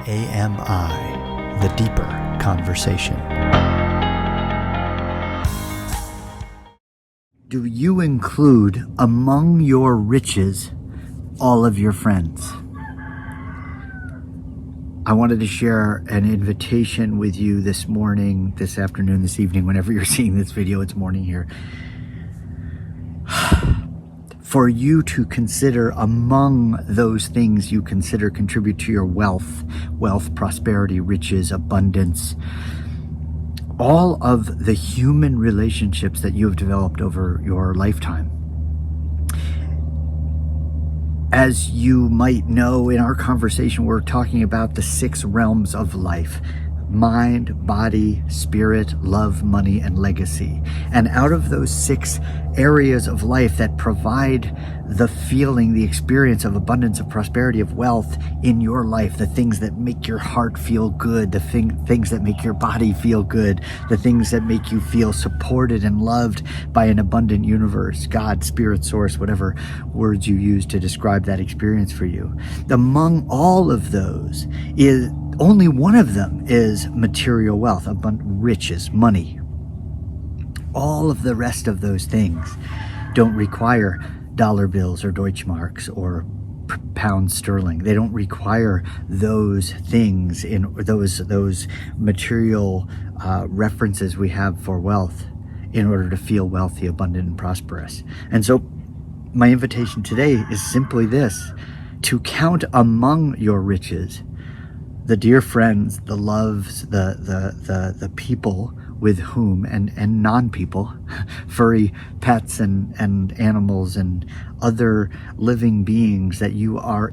AMI, the deeper conversation. Do you include among your riches all of your friends? I wanted to share an invitation with you this morning, this afternoon, this evening, whenever you're seeing this video. It's morning here. For you to consider among those things you consider contribute to your wealth, prosperity, riches, abundance, all of the human relationships that you have developed over your lifetime. As you might know, in our conversation, we're talking about the 6 realms of life: mind, body, spirit, love, money, and legacy. And out of those 6 areas of life that provide the feeling, the experience of abundance, of prosperity, of wealth in your life, the things that make your heart feel good, the things that make your body feel good, the things that make you feel supported and loved by an abundant universe, God, spirit, source, whatever words you use to describe that experience for you. Among all of those is only one of them is material wealth, riches, money. All of the rest of those things don't require dollar bills or Deutschmarks or pounds sterling. They don't require those things in those material references we have for wealth in order to feel wealthy, abundant, and prosperous. And so my invitation today is simply this: to count among your riches the dear friends, the loves, the people with whom, and non-people, furry pets and animals and other living beings that you are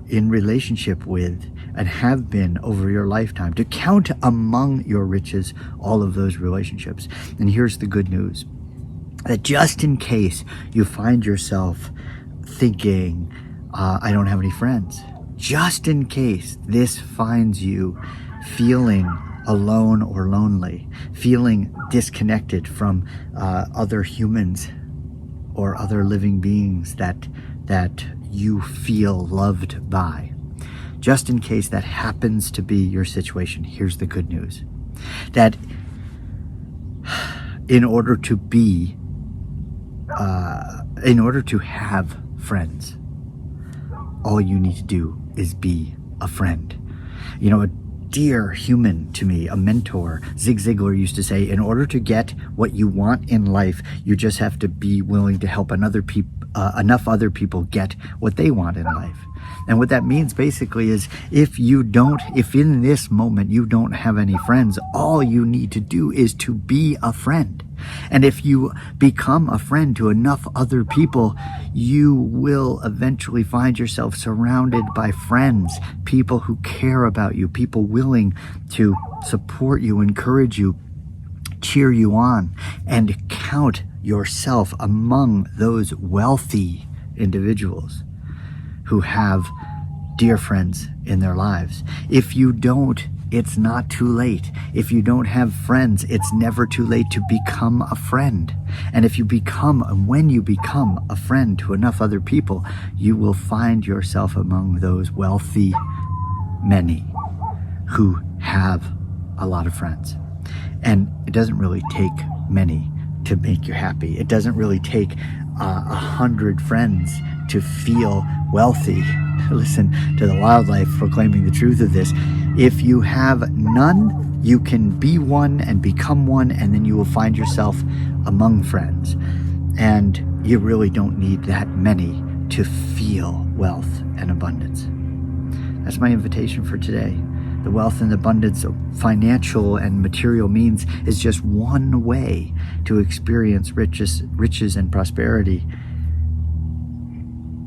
in relationship with and have been over your lifetime. To count among your riches all of those relationships. And here's the good news: that just in case you find yourself thinking, I don't have any friends, just in case this finds you feeling alone or lonely, feeling disconnected from other humans or other living beings that you feel loved by, just in case that happens to be your situation, here's the good news: that in order to have friends, all you need to do is be a friend. You know, a dear human to me, a mentor, Zig Ziglar, used to say, in order to get what you want in life, you just have to be willing to help enough other people get what they want in life. And what that means basically is if in this moment you don't have any friends, all you need to do is to be a friend. And if you become a friend to enough other people, you will eventually find yourself surrounded by friends, people who care about you, people willing to support you, encourage you, cheer you on, and count yourself among those wealthy individuals who have dear friends in their lives. If you don't, it's not too late. If you don't have friends, it's never too late to become a friend. And when you become a friend to enough other people, you will find yourself among those wealthy many who have a lot of friends. And it doesn't really take many to make you happy. It doesn't really take 100 friends to feel wealthy. Listen to the wildlife proclaiming the truth of this. If you have none, you can be one and become one, and then you will find yourself among friends. And you really don't need that many to feel wealth and abundance. That's my invitation for today. The wealth and abundance of financial and material means is just one way to experience riches and prosperity.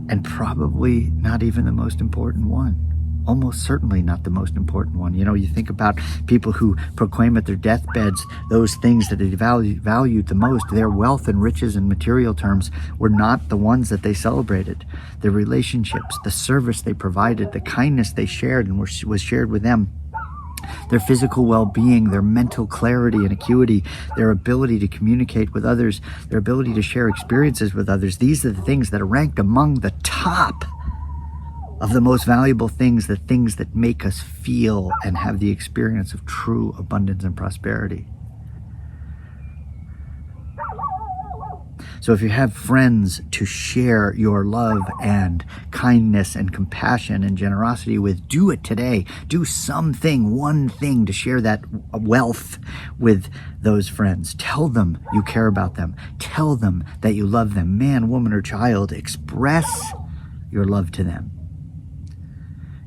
And probably not even the most important one. Almost certainly not the most important one. You know, you think about people who proclaim at their deathbeds those things that they valued the most. Their wealth and riches in material terms were not the ones that they celebrated. The relationships, the service they provided, the kindness they shared and was shared with them, their physical well-being, their mental clarity and acuity, their ability to communicate with others, their ability to share experiences with others. These are the things that are ranked among the top of the most valuable things, the things that make us feel and have the experience of true abundance and prosperity. So if you have friends to share your love and kindness and compassion and generosity with, do it today. Do something, one thing to share that wealth with those friends. Tell them you care about them. Tell them that you love them. Man, woman, or child, express your love to them.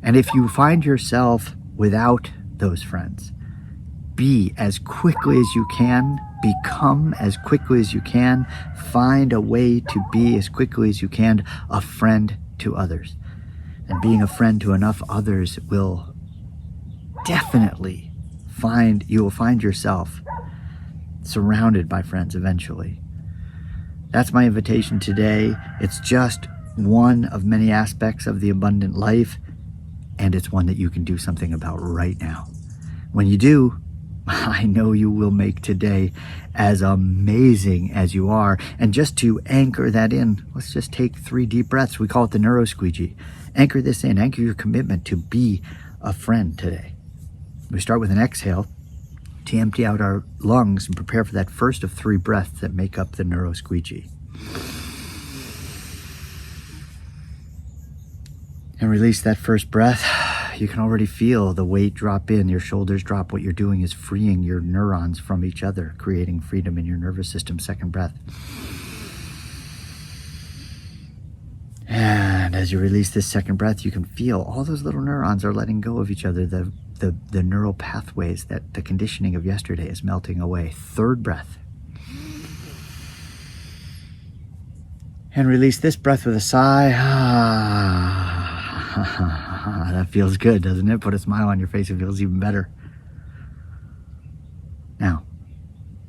And if you find yourself without those friends, be as quickly as you can, become as quickly as you can, find a way to be as quickly as you can a friend to others. And being a friend to enough others will definitely you will find yourself surrounded by friends eventually. That's my invitation today. It's just one of many aspects of the abundant life, and it's one that you can do something about right now. When you do, I know you will make today as amazing as you are. And just to anchor that in, let's just take 3 deep breaths. We call it the neuro squeegee. Anchor this in. Anchor your commitment to be a friend today. We start with an exhale to empty out our lungs and prepare for that first of 3 breaths that make up the neuro squeegee. And release that first breath. You can already feel the weight drop in, your shoulders drop. What you're doing is freeing your neurons from each other, creating freedom in your nervous system. Second breath. And as you release this second breath, you can feel all those little neurons are letting go of each other. The neural pathways, that the conditioning of yesterday is melting away. Third breath. And release this breath with a sigh. That feels good, doesn't it? Put a smile on your face. It feels even better. Now,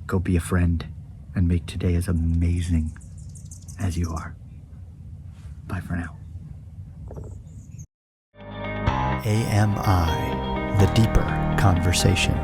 go be a friend and make today as amazing as you are. Bye for now. AMI, the deeper conversation.